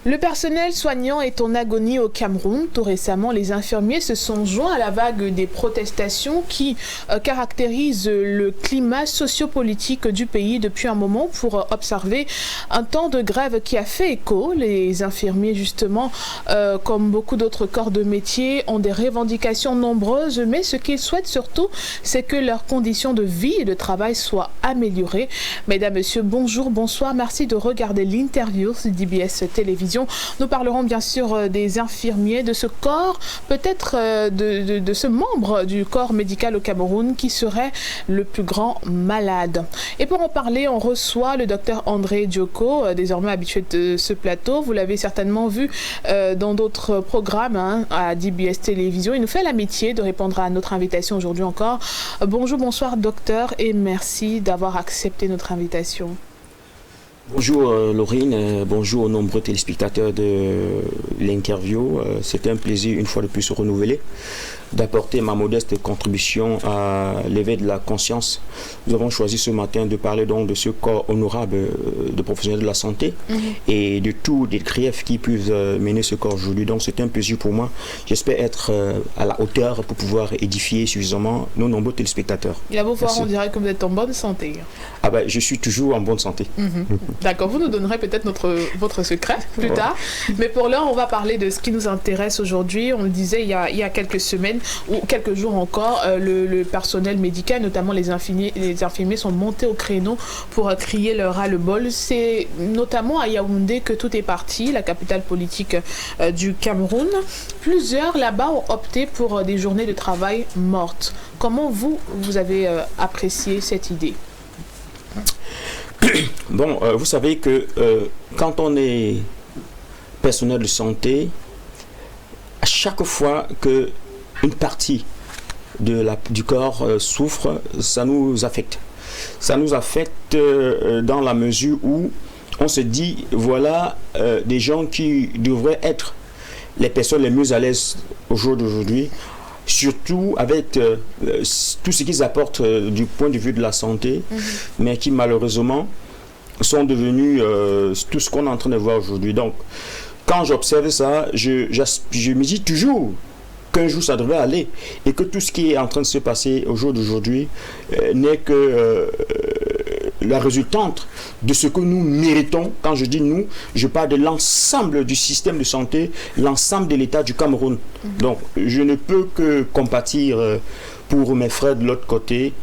Le personnel soignant est en agonie au Cameroun. Tout récemment, les infirmiers se sont joints à la vague des protestations qui caractérisent le climat sociopolitique du pays depuis un moment pour observer un temps de grève qui a fait écho. Les infirmiers, justement, comme beaucoup d'autres corps de métier, ont des revendications nombreuses, mais ce qu'ils souhaitent surtout, c'est que leurs conditions de vie et de travail soient améliorées. Mesdames, Messieurs, bonjour, bonsoir. Merci de regarder l'interview sur DBS Télévision. Nous parlerons bien sûr des infirmiers, de ce corps, peut-être de ce membre du corps médical au Cameroun qui serait le plus grand malade. Et pour en parler, on reçoit le docteur André Dioko, désormais habitué de ce plateau. Vous l'avez certainement vu dans d'autres programmes à DBS Télévision. Il nous fait l'amitié de répondre à notre invitation aujourd'hui encore. Bonjour, bonsoir docteur et merci d'avoir accepté notre invitation. Bonjour Laurine, bonjour aux nombreux téléspectateurs de l'interview. C'est un plaisir une fois de plus renouvelé d'apporter ma modeste contribution à l'éveil de la conscience. Nous avons choisi ce matin de parler donc de ce corps honorable de professionnels de la santé et de tous les griefs qui peuvent mener ce corps aujourd'hui. Donc c'est un plaisir pour moi. J'espère être à la hauteur pour pouvoir édifier suffisamment nos nombreux téléspectateurs. Il a beau voir, on dirait que vous êtes en bonne santé. Ah ben, je suis toujours en bonne santé. D'accord, vous nous donnerez peut-être votre secret plus tard. Mais pour l'heure, on va parler de ce qui nous intéresse aujourd'hui. On le disait il y a quelques semaines ou quelques jours encore, le personnel médical, notamment les infirmiers sont montés au créneau pour crier leur ras-le-bol. C'est notamment à Yaoundé que tout est parti, la capitale politique du Cameroun. Plusieurs là-bas ont opté pour des journées de travail mortes. Comment vous avez apprécié cette idée ? Bon, vous savez que quand on est personnel de santé, à chaque fois que une partie du corps souffre, ça nous affecte. Ça nous affecte dans la mesure où on se dit, voilà des gens qui devraient être les personnes les mieux à l'aise au jour d'aujourd'hui, surtout avec tout ce qu'ils apportent du point de vue de la santé, mais qui malheureusement sont devenus tout ce qu'on est en train de voir aujourd'hui. Donc, quand j'observe ça, je me dis toujours qu'un jour ça devrait aller et que tout ce qui est en train de se passer au jour d'aujourd'hui n'est que la résultante de ce que nous méritons. Quand je dis nous, je parle de l'ensemble du système de santé, l'ensemble de l'État du Cameroun. Donc, je ne peux que compatir pour mes frères de l'autre côté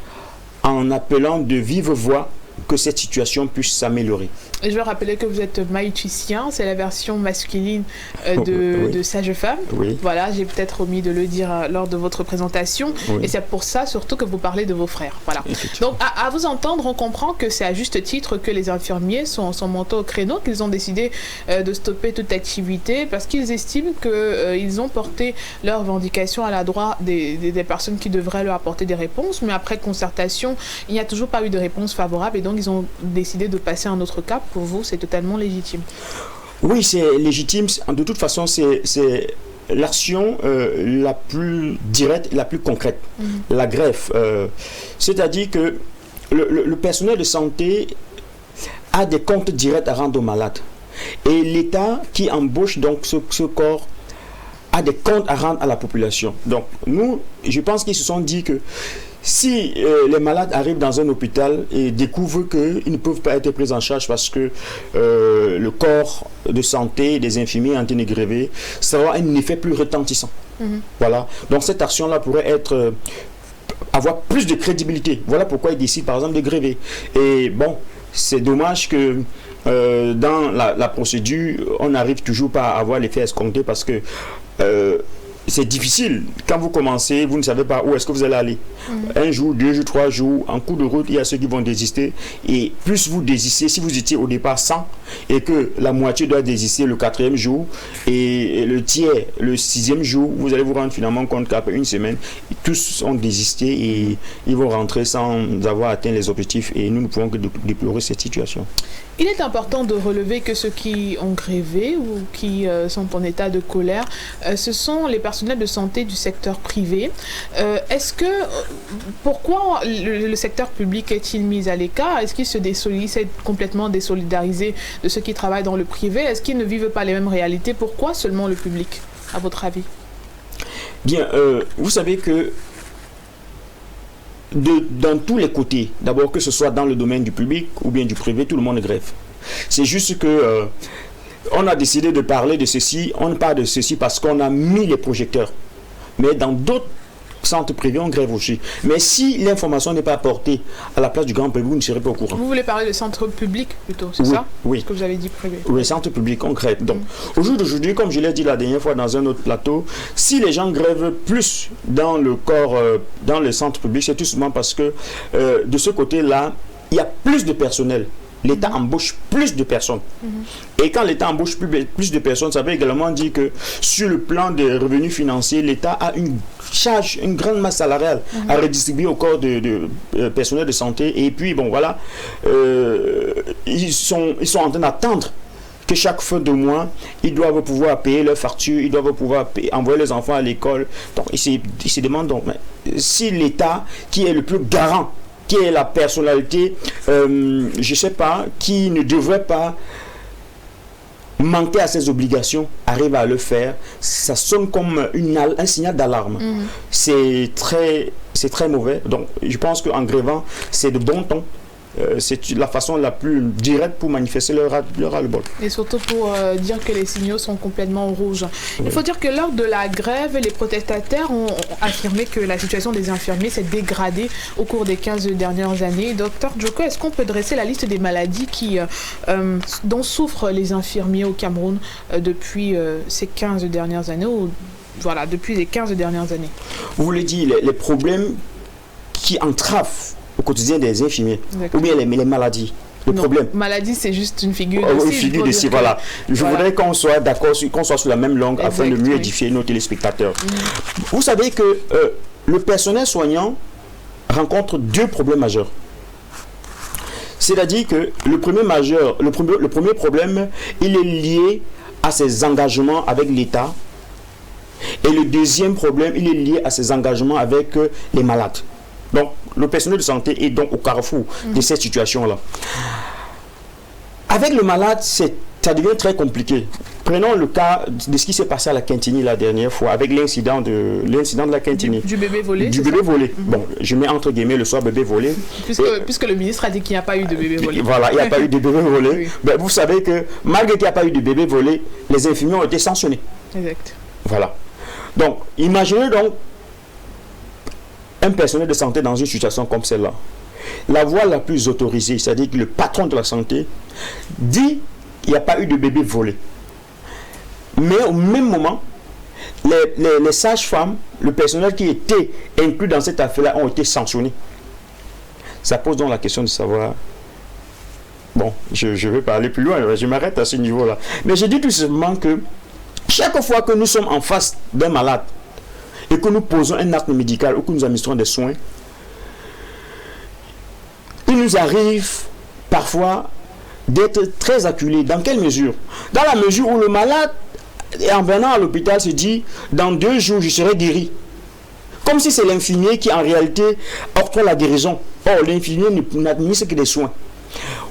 en appelant de vive voix que cette situation puisse s'améliorer. Et je veux rappeler que vous êtes maïtuicien, c'est la version masculine de sage-femme. Oui. Voilà, j'ai peut-être omis de le dire lors de votre présentation. Oui. Et c'est pour ça surtout que vous parlez de vos frères. Voilà. Donc à vous entendre, on comprend que c'est à juste titre que les infirmiers sont montés au créneau, qu'ils ont décidé de stopper toute activité parce qu'ils estiment qu'ils ont porté leurs revendications à la droite des personnes qui devraient leur apporter des réponses. Mais après concertation, il n'y a toujours pas eu de réponse favorable et donc ils ont décidé de passer à un autre cap. Pour vous, c'est totalement légitime. Oui, c'est légitime. De toute façon, c'est l'action la plus directe, la plus concrète. La greffe. C'est-à-dire que le personnel de santé a des comptes directs à rendre aux malades. Et l'État qui embauche donc ce corps a des comptes à rendre à la population. Donc, nous, je pense qu'ils se sont dit que si les malades arrivent dans un hôpital et découvrent qu'ils ne peuvent pas être pris en charge parce que le corps de santé des infirmiers est en train de gréver, ça aura un effet plus retentissant. Voilà. Donc cette action-là pourrait avoir plus de crédibilité. Voilà pourquoi ils décident par exemple de gréver. Et bon, c'est dommage que dans la procédure, on n'arrive toujours pas à avoir l'effet escompté parce que c'est difficile. Quand vous commencez, vous ne savez pas où est-ce que vous allez aller. Un jour, 2 jours, 3 jours, en cours de route, il y a ceux qui vont désister. Et plus vous désistez, si vous étiez au départ 100 et que la moitié doit désister le 4e jour et le tiers le 6e jour, vous allez vous rendre finalement compte qu'après une semaine, tous ont désisté et ils vont rentrer sans avoir atteint les objectifs et nous ne pouvons que déplorer cette situation. Il est important de relever que ceux qui ont grévé ou qui sont en état de colère, ce sont les personnels de santé du secteur privé. Pourquoi le secteur public est-il mis à l'écart? Est-ce qu'il s'est complètement désolidarisé de ceux qui travaillent dans le privé? Est-ce qu'ils ne vivent pas les mêmes réalités? Pourquoi seulement le public, à votre avis? Bien, vous savez que dans tous les côtés, d'abord que ce soit dans le domaine du public ou bien du privé, tout le monde grève. C'est juste que on a décidé de parler de ceci, on parle de ceci parce qu'on a mis les projecteurs. Mais dans d'autres centres privés, on grève aussi. Mais si l'information n'est pas apportée à la place du grand public, vous ne serez pas au courant. Vous voulez parler de centres publics plutôt, c'est ça? Oui. Ce que vous avez dit privé. Oui, centres publics, on grève. Donc, au jour d'aujourd'hui, comme je l'ai dit la dernière fois dans un autre plateau, si les gens grèvent plus dans le corps, dans les centres publics, c'est tout simplement parce que de ce côté-là, il y a plus de personnel. L'État embauche plus de personnes. Et quand l'État embauche plus de personnes, ça veut également dire que sur le plan des revenus financiers, l'État a une charge, une grande masse salariale à redistribuer au corps de personnel de santé. Et puis, bon, voilà, ils sont en train d'attendre que chaque fin de mois, ils doivent pouvoir payer leurs factures, ils doivent pouvoir envoyer les enfants à l'école. Donc, ils se demandent donc, si l'État, qui est le plus garant, qui est la personnalité, je ne sais pas, qui ne devrait pas manquer à ses obligations, arrive à le faire, ça sonne comme un signal d'alarme. C'est très mauvais. Donc, je pense qu'en grévant, c'est de bon ton. C'est la façon la plus directe pour manifester leur ras-le-bol. Et surtout pour dire que les signaux sont complètement rouges. Il faut dire que lors de la grève, les protestataires ont affirmé que la situation des infirmiers s'est dégradée au cours des 15 dernières années. Docteur Djoko, est-ce qu'on peut dresser la liste des maladies dont souffrent les infirmiers au Cameroun depuis ces 15 dernières années voilà, depuis les 15 dernières années? Vous voulez dire les problèmes qui entravent au quotidien des infirmiers, ou bien les maladies, le problème. Maladie, c'est juste une figure de style. Une figure de style, voilà. Je voudrais qu'on soit d'accord, qu'on soit sur la même langue afin de mieux édifier nos téléspectateurs. Vous savez que le personnel soignant rencontre deux problèmes majeurs. C'est-à-dire que le premier problème, il est lié à ses engagements avec l'État. Et le deuxième problème, il est lié à ses engagements avec les malades. Donc, le personnel de santé est donc au carrefour de cette situation-là. Avec le malade, ça devient très compliqué. Prenons le cas de ce qui s'est passé à la Quintini la dernière fois, avec l'incident de la Quintini. Du bébé volé. Du bébé volé. Bon, je mets entre guillemets le soir bébé volé. Puisque le ministre a dit qu'il n'y a pas eu de bébé volé. Voilà, il n'y a pas eu de bébé volé. Oui. Ben, vous savez que malgré qu'il n'y a pas eu de bébé volé, les infirmiers ont été sanctionnés. Exact. Voilà. Donc, imaginez donc un personnel de santé dans une situation comme celle-là. La voix la plus autorisée, c'est-à-dire que le patron de la santé dit qu'il n'y a pas eu de bébé volé. Mais au même moment, les sages-femmes, le personnel qui était inclus dans cette affaire-là ont été sanctionnés. Ça pose donc la question de savoir... Bon, je vais pas aller plus loin, je m'arrête à ce niveau-là. Mais je dis tout simplement que chaque fois que nous sommes en face d'un malade, et que nous posons un acte médical ou que nous administrons des soins, il nous arrive parfois d'être très acculés. Dans quelle mesure? Dans la mesure où le malade, en venant à l'hôpital, se dit « dans 2 jours, je serai guéri ». Comme si c'est l'infirmier qui, en réalité, octroie la guérison. Or, l'infirmier n'administre que des soins.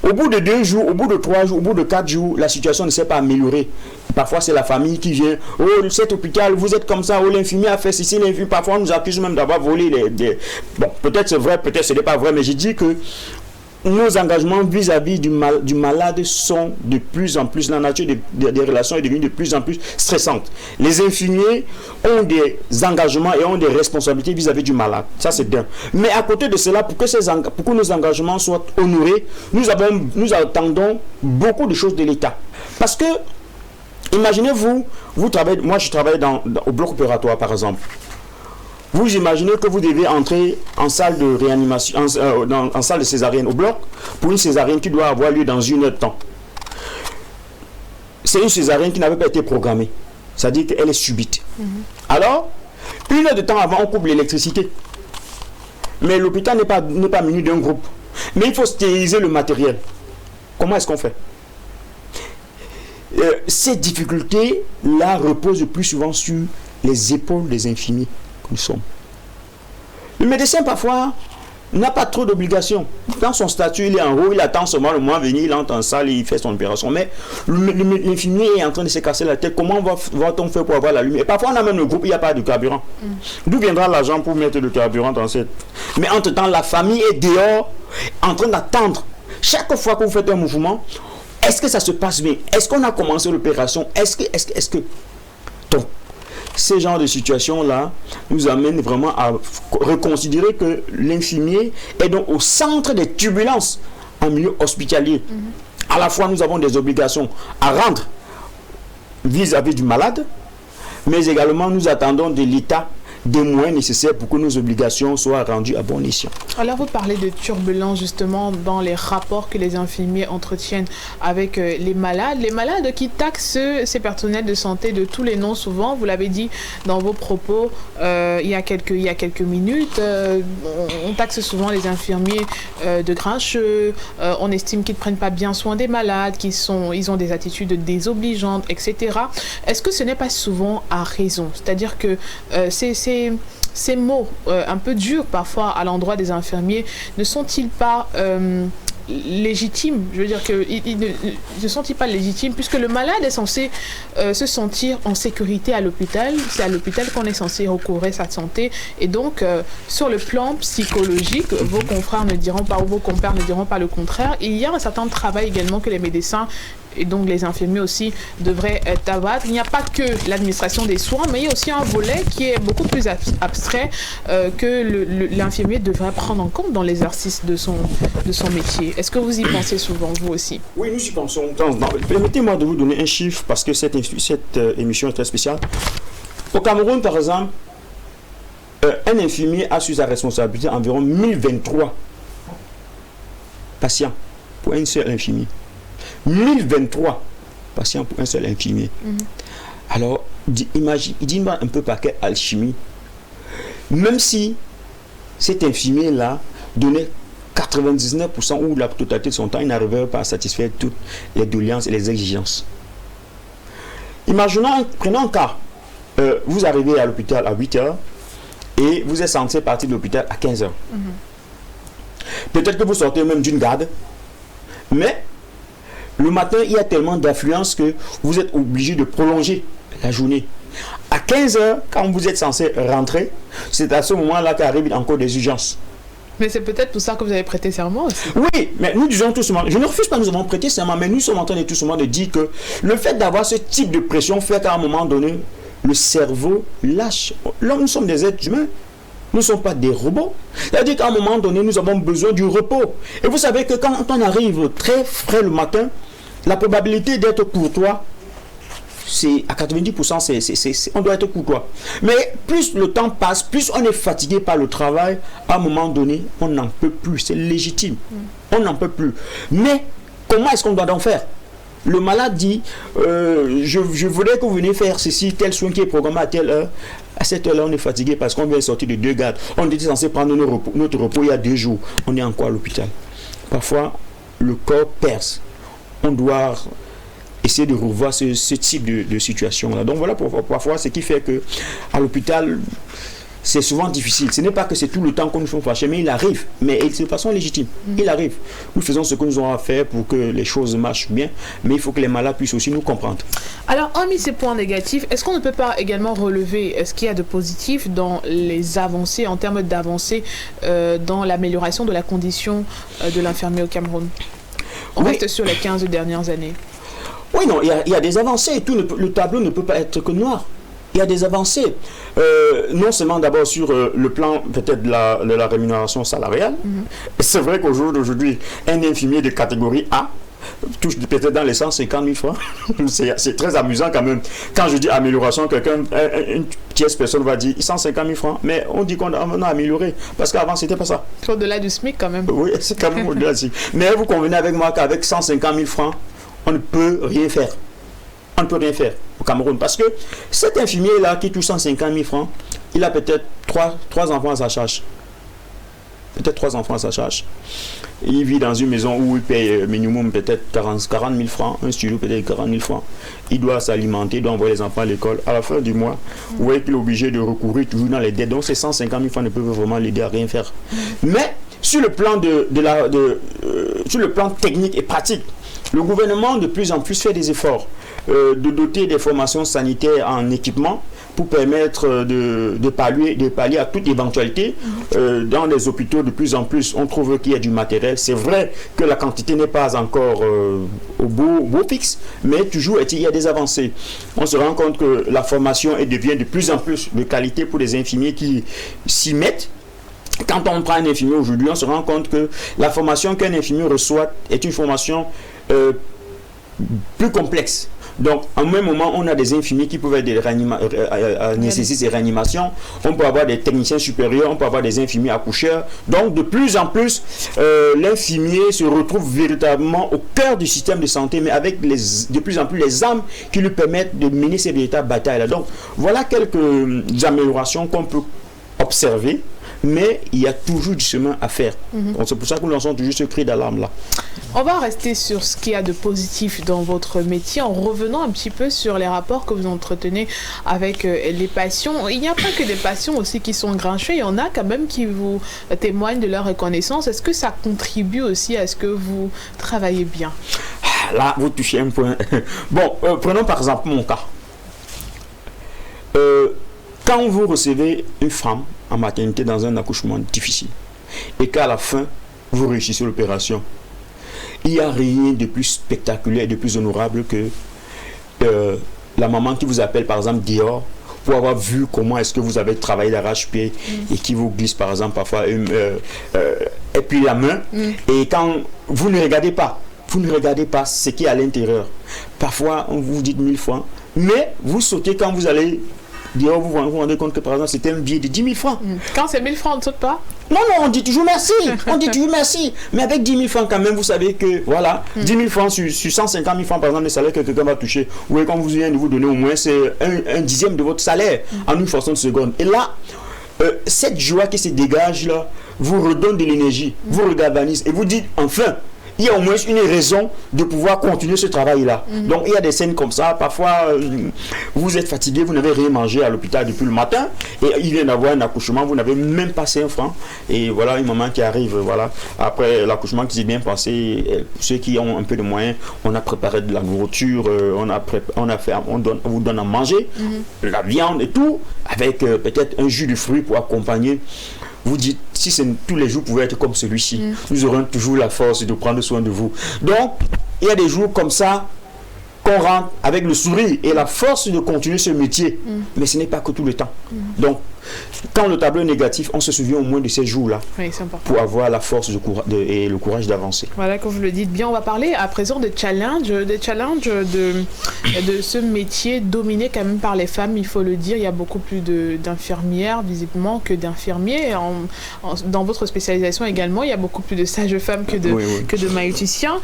Au bout de 2 jours, au bout de 3 jours, au bout de 4 jours, la situation ne s'est pas améliorée. Parfois, c'est la famille qui vient. « Oh, cet hôpital, vous êtes comme ça. Oh, l'infirmier a fait ceci, l'infirmier. » Parfois, on nous accuse même d'avoir volé Bon, peut-être c'est vrai, peut-être ce n'est pas vrai, mais je dis que nos engagements vis-à-vis du malade sont de plus en plus, la nature des relations est devenue de plus en plus stressante. Les infirmiers ont des engagements et ont des responsabilités vis-à-vis du malade. Ça, c'est bien. Mais à côté de cela, pour que nos engagements soient honorés, nous attendons beaucoup de choses de l'État. Parce que, imaginez-vous, moi je travaille au bloc opératoire par exemple. Vous imaginez que vous devez entrer en salle de réanimation, en salle de césarienne au bloc, pour une césarienne qui doit avoir lieu dans 1 heure de temps. C'est une césarienne qui n'avait pas été programmée. C'est-à-dire qu'elle est subite. Alors, 1 heure de temps avant, on coupe l'électricité. Mais l'hôpital n'est pas muni d'un groupe. Mais il faut stériliser le matériel. Comment est-ce qu'on fait? Ces difficultés-là reposent le plus souvent sur les épaules des infirmiers que nous sommes. Le médecin, parfois, n'a pas trop d'obligations. Dans son statut, il est en haut, il attend seulement le mois venir, il entre en salle, il fait son opération. Mais l'infirmier est en train de se casser la tête. Comment va-t-on faire pour avoir la lumière? Et parfois, on a même le groupe, il n'y a pas de carburant. D'où viendra l'argent pour mettre le carburant dans cette... Mais entre-temps, la famille est dehors, en train d'attendre. Chaque fois que vous faites un mouvement, est-ce que ça se passe bien? Est-ce qu'on a commencé l'opération? Est-ce que... Donc, ces genres de situations-là nous amènent vraiment à reconsidérer que l'infirmier est donc au centre des turbulences en milieu hospitalier. À la fois, nous avons des obligations à rendre vis-à-vis du malade, mais également nous attendons de l'État des moyens nécessaires pour que nos obligations soient rendues à bon escient. Alors vous parlez de turbulence justement dans les rapports que les infirmiers entretiennent avec les malades qui taxent ces personnels de santé de tous les noms souvent. Vous l'avez dit dans vos propos il y a quelques minutes, on taxe souvent les infirmiers de grincheux, on estime qu'ils ne prennent pas bien soin des malades, ils ont des attitudes désobligeantes, etc. Est-ce que ce n'est pas souvent à raison? C'est-à-dire que ces mots un peu durs parfois à l'endroit des infirmiers ne sont-ils pas légitimes? Je veux dire qu'ils ne sont-ils pas légitimes puisque le malade est censé se sentir en sécurité à l'hôpital. C'est à l'hôpital qu'on est censé recouvrer sa santé. Et donc, sur le plan psychologique, vos confrères ne diront pas, ou vos compères ne diront pas le contraire. Il y a un certain travail également que les médecins et donc les infirmiers aussi devraient abattre. Il n'y a pas que l'administration des soins, mais il y a aussi un volet qui est beaucoup plus abstrait que l'infirmier devrait prendre en compte dans l'exercice de son métier. Est-ce que vous y pensez souvent, vous aussi? Oui, nous y pensons. Permettez-moi de vous donner un chiffre, parce que cette émission est très spéciale. Au Cameroun, par exemple, un infirmier a sur sa responsabilité environ 1023 patients pour un seul infirmier. 1023 patients pour un seul infirmier. Alors, dis-moi un peu par quelle alchimie. Même si cet infirmier-là donnait 99% ou la totalité de son temps, il n'arrivait pas à satisfaire toutes les doléances et les exigences. Prenons un cas. Vous arrivez à l'hôpital à 8h et vous êtes censé partir de l'hôpital à 15h. Peut-être que vous sortez même d'une garde, mais le matin, il y a tellement d'affluence que vous êtes obligé de prolonger la journée. À 15h, quand vous êtes censé rentrer, c'est à ce moment-là qu'arrivent encore des urgences. Mais c'est peut-être pour ça que vous avez prêté serment aussi. Oui, mais nous disons tout simplement, je ne refuse pas nous avons prêté serment, mais nous sommes en train de tout simplement de dire que le fait d'avoir ce type de pression fait qu'à un moment donné, le cerveau lâche. Là, nous sommes des êtres humains. Nous ne sommes pas des robots. C'est-à-dire qu'à un moment donné, nous avons besoin du repos. Et vous savez que quand on arrive très frais le matin, la probabilité d'être courtois, c'est à 90%, on doit être courtois. Mais plus le temps passe, plus on est fatigué par le travail, à un moment donné, on n'en peut plus. C'est légitime. On n'en peut plus. Mais comment est-ce qu'on doit donc faire? Le malade dit, je voudrais que vous veniez faire ceci, tel soin qui est programmé à telle heure. À cette heure-là, on est fatigué parce qu'on vient de sortir de 2 gardes. On était censé prendre notre repos il y a 2 jours. On est encore à l'hôpital. Parfois, le corps perce. On doit essayer de revoir ce type de situation-là. Donc voilà parfois ce qui fait que à l'hôpital, c'est souvent difficile. Ce n'est pas que c'est tout le temps qu'on nous fait fâcher, mais il arrive. Mais c'est de façon légitime. Il arrive. Nous faisons ce que nous avons à faire pour que les choses marchent bien, mais il faut que les malades puissent aussi nous comprendre. Alors, hormis ces points négatifs, est-ce qu'on ne peut pas également relever ce qu'il y a de positif dans les avancées, en termes d'avancées dans l'amélioration de la condition de l'infirmier au Cameroun? On reste sur les 15 dernières années. Oui, non, il y a des avancées. Le tableau ne peut pas être que noir. Il y a des avancées, non seulement d'abord sur le plan peut-être de la rémunération salariale. C'est vrai qu'au jour d'aujourd'hui, un infirmier de catégorie A touche peut-être dans les 150 000 francs. C'est très amusant quand même. Quand je dis amélioration, une tierce personne va dire 150 000 francs, mais on dit qu'on a amélioré, parce qu'avant c'était pas ça. C'est au-delà du SMIC quand même. Oui, c'est quand même au-delà du SMIC. Mais vous convenez avec moi qu'avec 150 000 francs, on ne peut rien faire. On ne peut rien faire au Cameroun. Parce que cet infirmier-là qui touche 150 000 francs, il a peut-être trois enfants à sa charge. peut-être 3 enfants à sa charge. Il vit dans une maison où il paye minimum peut-être 40 000 francs, un studio peut-être 40 000 francs. Il doit s'alimenter, il doit envoyer les enfants à l'école. À la fin du mois, vous voyez qu'il est obligé de recourir toujours dans les dettes. Donc ces 150 000 francs ne peuvent vraiment l'aider à rien faire. Mais sur le plan, sur le plan technique et pratique, le gouvernement de plus en plus fait des efforts de doter des formations sanitaires en équipement pour permettre de pallier à toute éventualité. Dans les hôpitaux, de plus en plus, on trouve qu'il y a du matériel. C'est vrai que la quantité n'est pas encore au beau fixe, mais toujours il y a des avancées. On se rend compte que la formation devient de plus en plus de qualité pour les infirmiers qui s'y mettent. Quand on prend un infirmier aujourd'hui, on se rend compte que la formation qu'un infirmier reçoit est une formation plus complexe. Donc, en même moment, on a des infirmiers qui peuvent nécessiter des réanimations. On peut avoir des techniciens supérieurs, on peut avoir des infirmiers accoucheurs. Donc, de plus en plus, l'infirmier se retrouve véritablement au cœur du système de santé, mais avec de plus en plus les armes qui lui permettent de mener ces véritables batailles-là. Donc, voilà quelques améliorations qu'on peut observer. Mais il y a toujours du chemin à faire. Donc c'est pour ça que nous lançons toujours ce cri d'alarme-là. On va rester sur ce qu'il y a de positif dans votre métier en revenant un petit peu sur les rapports que vous entretenez avec les patients. Il n'y a pas que des patients aussi qui sont grincheux, il y en a quand même qui vous témoignent de leur reconnaissance. Est-ce que ça contribue aussi à ce que vous travaillez bien? Là, vous touchez un point. Bon, prenons par exemple mon cas. Quand vous recevez une femme en maternité dans un accouchement difficile et qu'à la fin, vous réussissez l'opération, il n'y a rien de plus spectaculaire et de plus honorable que la maman qui vous appelle par exemple dehors pour avoir vu comment est-ce que vous avez travaillé d'arrache-pied et qui vous glisse par exemple parfois et puis la main et quand vous ne regardez pas ce qui est à l'intérieur. Parfois on vous dit 1000 francs, mais vous sautez quand vous allez dehors, vous vous rendez compte que par exemple c'était un billet de 10 000 francs. Quand c'est 1000 francs, on ne saute pas? Non, on dit toujours merci. On dit toujours merci. Mais avec 10 000 francs quand même, vous savez que voilà, 10 000 francs sur 150 000 francs par exemple, le salaire que quelqu'un va toucher. Oui, comme vous venez de vous donner au moins, c'est un dixième de votre salaire en une fraction de seconde. Et là, cette joie qui se dégage là, vous redonne de l'énergie, vous regalvanise et vous dites enfin, il y a au moins une raison de pouvoir continuer ce travail-là. Donc, il y a des scènes comme ça. Parfois, vous êtes fatigué, vous n'avez rien mangé à l'hôpital depuis le matin et il vient d'avoir un accouchement, vous n'avez même pas 5 francs. Et voilà une maman qui arrive, voilà, après l'accouchement qui s'est bien passé. Ceux qui ont un peu de moyens, on a préparé de la nourriture, on vous donne à manger, la viande et tout, avec peut-être un jus de fruits pour accompagner. Vous dites, si tous les jours pouvaient être comme celui-ci, nous aurons toujours la force de prendre soin de vous. Donc, il y a des jours comme ça qu'on rentre avec le sourire et la force de continuer ce métier. Mais ce n'est pas que tout le temps. Donc, quand le tableau est négatif, on se souvient au moins de ces jours-là pour avoir la force et le courage d'avancer. Voilà, comme vous le dites bien, on va parler à présent des challenges de ce métier dominé quand même par les femmes, il faut le dire. Il y a beaucoup plus d'infirmières visiblement que d'infirmiers. Dans votre spécialisation également, il y a beaucoup plus de sages-femmes que de maïticiens.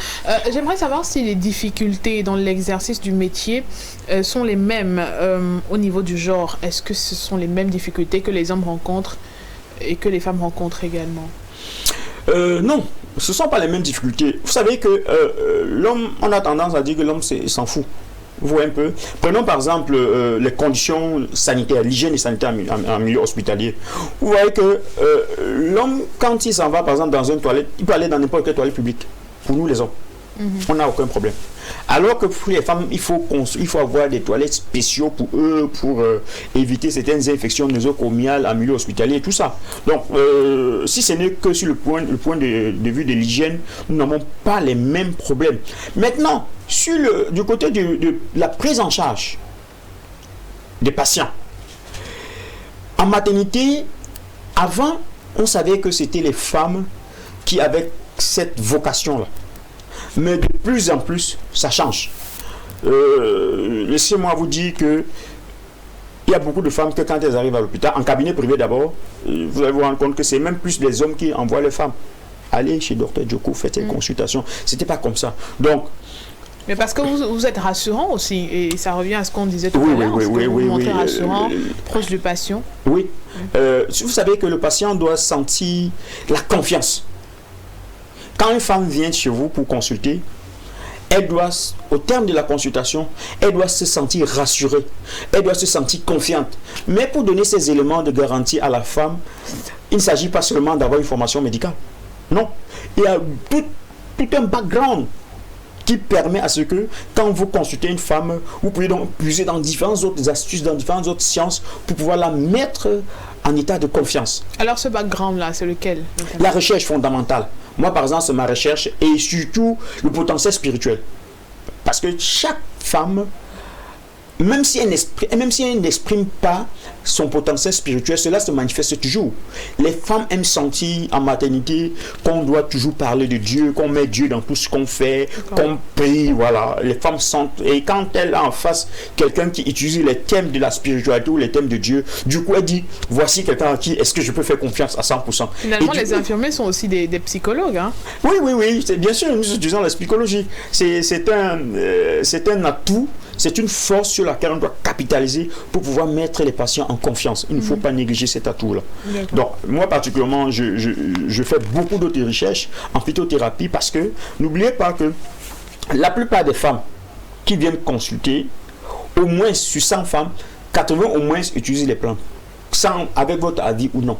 J'aimerais savoir si les difficultés dans l'exercice du métier sont les mêmes au niveau du genre. Est-ce que ce sont les mêmes difficultés que les hommes rencontrent et que les femmes rencontrent également? Non, ce ne sont pas les mêmes difficultés. Vous savez que l'homme, on a tendance à dire que l'homme s'en fout. Vous voyez un peu. Prenons par exemple les conditions sanitaires, l'hygiène et sanitaire en milieu hospitalier. Vous voyez que l'homme, quand il s'en va par exemple dans une toilette, il peut aller dans n'importe quelle toilette publique. Pour nous les hommes, on n'a aucun problème. Alors que pour les femmes, il faut avoir des toilettes spéciaux pour eux, pour éviter certaines infections nosocomiales en milieu hospitalier et tout ça. Donc, si ce n'est que sur le point de vue de l'hygiène, nous n'avons pas les mêmes problèmes. Maintenant, du côté de la prise en charge des patients, en maternité, avant, on savait que c'était les femmes qui avaient cette vocation-là. Mais de plus en plus, ça change. Laissez-moi vous dire que il y a beaucoup de femmes que quand elles arrivent à l'hôpital, en cabinet privé d'abord, vous allez vous rendre compte que c'est même plus les hommes qui envoient les femmes. Allez chez Dr Djoko, faites une consultation. C'était pas comme ça. Donc, mais parce que vous êtes rassurant aussi, et ça revient à ce qu'on disait tout à l'heure, vous montrez rassurant, proche du patient. Oui, Vous savez que le patient doit sentir la confiance. Quand une femme vient chez vous pour consulter, elle doit, au terme de la consultation, elle doit se sentir rassurée, elle doit se sentir confiante. Mais pour donner ces éléments de garantie à la femme, il ne s'agit pas seulement d'avoir une formation médicale. Non, il y a tout un background qui permet à ce que, quand vous consultez une femme, vous pouvez donc puiser dans différentes autres astuces, dans différentes autres sciences, pour pouvoir la mettre en état de confiance. Alors ce background-là, c'est lequel? La recherche fondamentale. Moi, par exemple, c'est ma recherche et surtout le potentiel spirituel. Parce que chaque femme, même si elle n'exprime pas son potentiel spirituel, cela se manifeste toujours. Les femmes aiment sentir en maternité qu'on doit toujours parler de Dieu, qu'on met Dieu dans tout ce qu'on fait, qu'on prie, voilà. Les femmes sentent, et quand elle a en face quelqu'un qui utilise les thèmes de la spiritualité ou les thèmes de Dieu, du coup elle dit, voici quelqu'un à qui est-ce que je peux faire confiance à 100%. Finalement, les infirmiers sont aussi des psychologues, hein? Oui, bien sûr, nous utilisons la psychologie. C'est un atout. C'est une force sur laquelle on doit capitaliser pour pouvoir mettre les patients en confiance. Il ne faut pas négliger cet atout-là. Donc, moi particulièrement, je fais beaucoup d'autres recherches en phytothérapie parce que n'oubliez pas que la plupart des femmes qui viennent consulter, au moins sur 100 femmes, 80 au moins utilisent les plantes, avec votre avis ou non.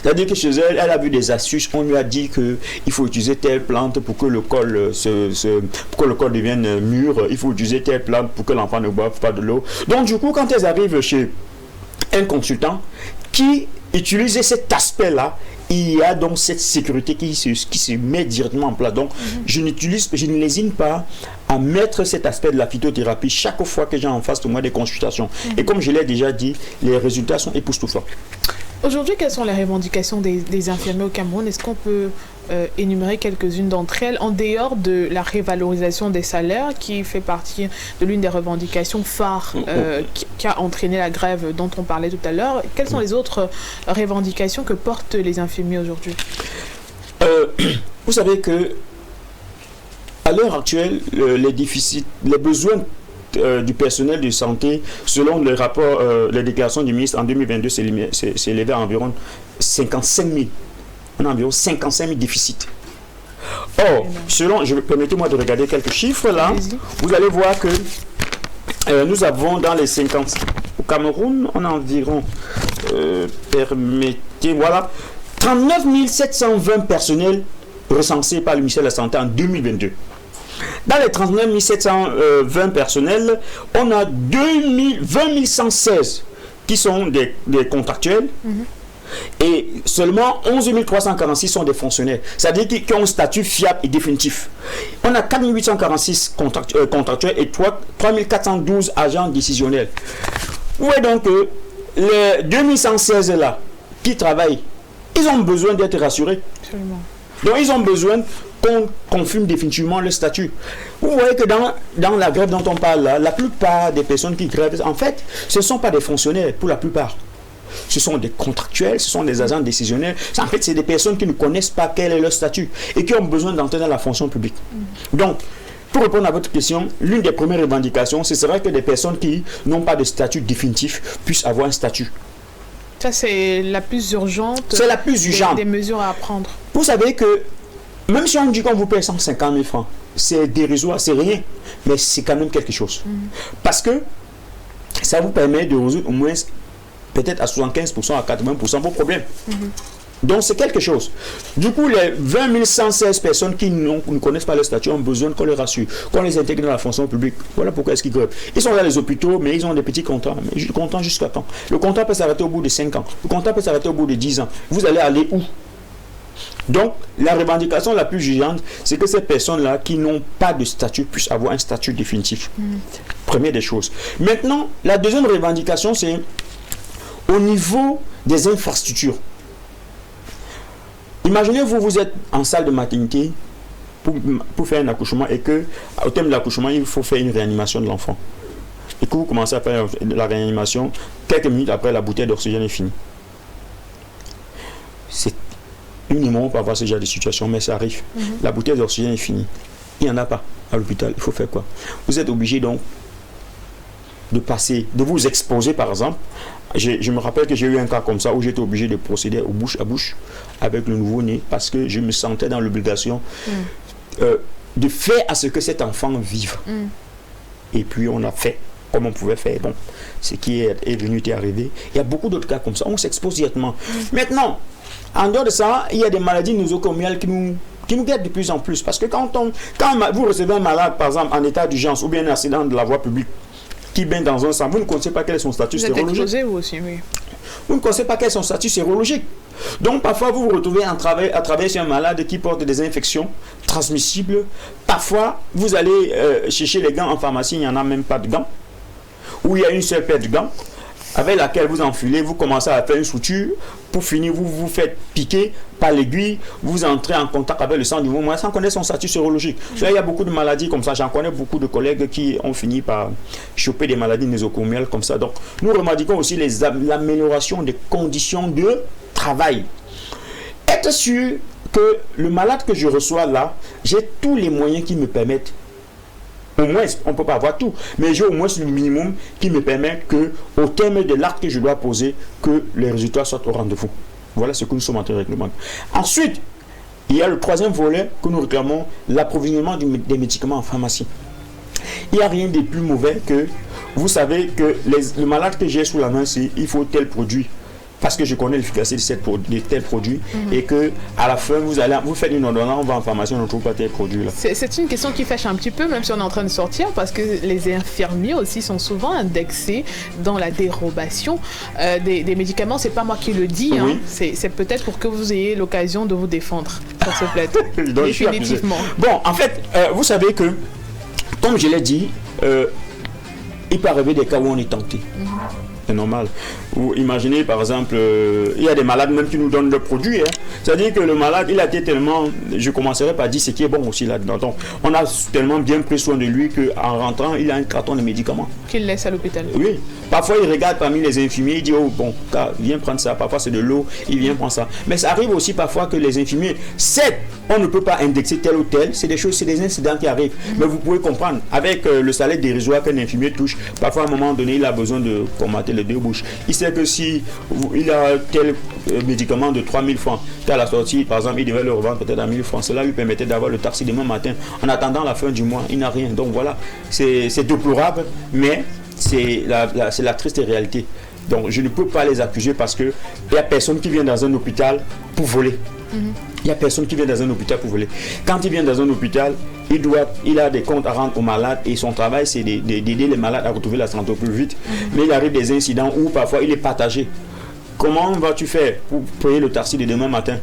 C'est-à-dire que chez elle, elle a vu des astuces, on lui a dit qu'il faut utiliser telle plante pour que le col devienne mûr, il faut utiliser telle plante pour que l'enfant ne boive pas de l'eau. Donc du coup, quand elles arrivent chez un consultant qui utilise cet aspect-là, il y a donc cette sécurité qui se met directement en place. Donc je ne lésine pas à mettre cet aspect de la phytothérapie chaque fois que j'ai en face de moi des consultations. Et comme je l'ai déjà dit, les résultats sont époustouflants. Aujourd'hui, quelles sont les revendications des infirmiers au Cameroun? Est-ce qu'on peut énumérer quelques-unes d'entre elles, en dehors de la révalorisation des salaires, qui fait partie de l'une des revendications phares qui a entraîné la grève dont on parlait tout à l'heure? Quelles sont les autres revendications que portent les infirmiers aujourd'hui? Vous savez que à l'heure actuelle, les besoins du personnel de santé, selon le rapport, les déclarations du ministre en 2022, c'est élevé à environ 55 000. On a environ 55 000 déficits. Or, permettez-moi de regarder quelques chiffres là. Vous allez voir que nous avons dans les 50... Au Cameroun, on a environ... voilà. 39 720 personnels recensés par le ministère de la Santé en 2022. Dans les 39 720 personnels, on a 20 116 qui sont des contractuels et seulement 11 346 sont des fonctionnaires, c'est-à-dire qui ont un statut fiable et définitif. On a 4 846 contractuels et 3 412 agents décisionnels. Où est donc les 2116 là qui travaillent, ils ont besoin d'être rassurés. Absolument. Donc ils ont besoin qu'on confirme définitivement le statut. Vous voyez que dans la grève dont on parle là, la plupart des personnes qui grèvent, en fait, ce ne sont pas des fonctionnaires pour la plupart. Ce sont des contractuels, ce sont des agents décisionnaires. En fait, c'est des personnes qui ne connaissent pas quel est leur statut et qui ont besoin d'entrer dans la fonction publique. Donc, pour répondre à votre question, l'une des premières revendications, ce serait que des personnes qui n'ont pas de statut définitif puissent avoir un statut. Ça, c'est la plus urgente. C'est la plus urgente. Des mesures à prendre. Vous savez que même si on dit qu'on vous paye 150 000 francs, c'est dérisoire, c'est rien, mais c'est quand même quelque chose. Parce que ça vous permet de résoudre au moins peut-être à 75%, à 80% vos problèmes. Donc c'est quelque chose. Du coup, les 20 116 personnes qui ne connaissent pas leur statut ont besoin qu'on les rassure, qu'on les intègre dans la fonction publique. Voilà pourquoi est-ce qu'ils grèvent. Ils sont dans les hôpitaux, mais ils ont des petits contrats. Mais le contrat jusqu'à quand? Le contrat peut s'arrêter au bout de 5 ans. Le contrat peut s'arrêter au bout de 10 ans. Vous allez aller où? Donc, la revendication la plus urgente, c'est que ces personnes-là qui n'ont pas de statut puissent avoir un statut définitif. Première des choses. Maintenant, la deuxième revendication, c'est au niveau des infrastructures. Imaginez-vous, vous êtes en salle de maternité pour faire un accouchement et que, au terme de l'accouchement, il faut faire une réanimation de l'enfant. Et que vous commencez à faire la réanimation, quelques minutes après, la bouteille d'oxygène est finie. C'est minimum pour avoir ce genre de situation, mais ça arrive. La bouteille d'oxygène est finie. Il n'y en a pas à l'hôpital. Il faut faire quoi? Vous êtes obligé donc de passer, de vous exposer par exemple. Je me rappelle que j'ai eu un cas comme ça où j'étais obligé de procéder au bouche à bouche avec le nouveau-né parce que je me sentais dans l'obligation de faire à ce que cet enfant vive. Et puis on a fait comme on pouvait faire. Bon, ce qui est venu est arrivé. Il y a beaucoup d'autres cas comme ça. On s'expose directement. Maintenant, en dehors de ça, il y a des maladies nosocomiales qui nous guettent de plus en plus. Parce que quand vous recevez un malade, par exemple, en état d'urgence ou bien un accident de la voie publique, qui baigne dans un sang, vous ne connaissez pas quel est son statut sérologique. Vous aussi, oui. Vous ne connaissez pas quel est son statut sérologique. Donc parfois vous vous retrouvez à travailler sur un malade qui porte des infections transmissibles. Parfois vous allez chercher les gants en pharmacie, il n'y en a même pas de gants. Ou il y a une seule paire de gants avec laquelle vous enfilez, vous commencez à faire une suture. Pour finir, vous vous faites piquer par l'aiguille, vous entrez en contact avec le sang du mouvement sans connaître son statut sérologique. Là, il y a beaucoup de maladies comme ça. J'en connais beaucoup de collègues qui ont fini par choper des maladies nosocomiales comme ça. Donc, nous revendiquons aussi l'amélioration des conditions de travail. Être sûr que le malade que je reçois là, j'ai tous les moyens qui me permettent. Au moins, on ne peut pas avoir tout, mais j'ai au moins le minimum qui me permet que, au terme de l'acte que je dois poser, que les résultats soient au rendez-vous. Voilà ce que nous sommes en train de réglementer. Ensuite, il y a le troisième volet que nous réclamons, l'approvisionnement des médicaments en pharmacie. Il n'y a rien de plus mauvais que, vous savez que le malade que j'ai sous la main, c'est il faut tel produit. Parce que je connais l'efficacité de tel produit et que à la fin vous faites une ordonnance, on va en pharmacie, on ne trouve pas tel produit là. C'est une question qui fâche un petit peu, même si on est en train de sortir, parce que les infirmiers aussi sont souvent indexés dans la dérobation des médicaments. C'est pas moi qui le dis, hein. C'est peut-être pour que vous ayez l'occasion de vous défendre sur ce plateau. Définitivement. Bon, en fait, vous savez que, comme je l'ai dit, il peut arriver des cas où on est tenté. C'est normal. Vous imaginez par exemple, il y a des malades même qui nous donnent le produit. Hein. C'est-à-dire que le malade, il a été tellement, je commencerai par dire ce qui est bon aussi là-dedans. Donc, on a tellement bien pris soin de lui qu'en rentrant, il a un carton de médicaments. Qu'il laisse à l'hôpital. Oui. Parfois, il regarde parmi les infirmiers, il dit, oh bon, viens prendre ça. Parfois, c'est de l'eau, il vient prendre ça. Mais ça arrive aussi parfois que les infirmiers, certes, on ne peut pas indexer tel ou tel, c'est des choses, c'est des incidents qui arrivent. Mais vous pouvez comprendre, avec le salaire dérisoire qu'un infirmier touche, parfois à un moment donné, il a besoin de formater les deux bouches. Il sait que si il a tel médicament de 3000 francs, qu'à la sortie, par exemple, il devait le revendre peut-être à 1000 francs, cela lui permettait d'avoir le taxi demain matin. En attendant la fin du mois, il n'a rien. Donc voilà, c'est déplorable, mais c'est la triste réalité. Donc je ne peux pas les accuser parce qu'il n'y a personne qui vient dans un hôpital pour voler. Il n'y a personne qui vient dans un hôpital pour voler. Quand il vient dans un hôpital, il a des comptes à rendre aux malades et son travail c'est d'aider les malades à retrouver la santé au plus vite. Mais il arrive des incidents où parfois il est partagé. Comment vas-tu faire pour payer le taxi de demain matin?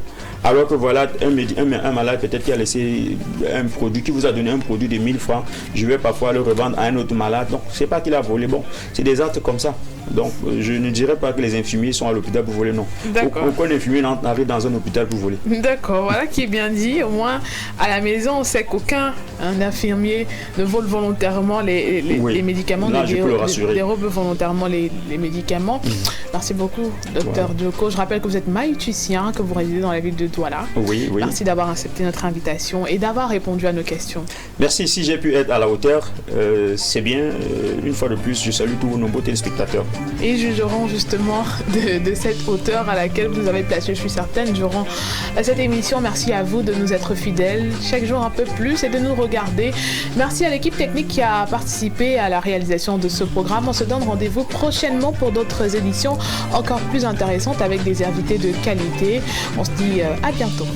Alors que voilà, un malade peut-être qui a laissé un produit, qui vous a donné un produit de 1000 francs, je vais parfois le revendre à un autre malade. Donc, c'est pas qu'il a volé. Bon, c'est des actes comme ça. Donc, je ne dirais pas que les infirmiers sont à l'hôpital pour voler, non. Aucun infirmier n'arrive dans un hôpital pour voler. D'accord, voilà qui est bien dit. Au moins, à la maison, on sait qu'aucun infirmier ne vole volontairement les médicaments, dérobe volontairement les médicaments. Merci beaucoup, docteur Djoko. Je rappelle que vous êtes maïtucien, que vous résidez dans la ville de Douala. Oui. Merci d'avoir accepté notre invitation et d'avoir répondu à nos questions. Merci, si j'ai pu être à la hauteur, c'est bien. Une fois de plus, je salue tous vos nombreux téléspectateurs. Et jugeront justement de cette hauteur à laquelle vous avez placé, je suis certaine, durant cette émission. Merci à vous de nous être fidèles chaque jour un peu plus et de nous regarder. Merci à l'équipe technique qui a participé à la réalisation de ce programme. On se donne rendez-vous prochainement pour d'autres éditions encore plus intéressantes avec des invités de qualité. On se dit à bientôt.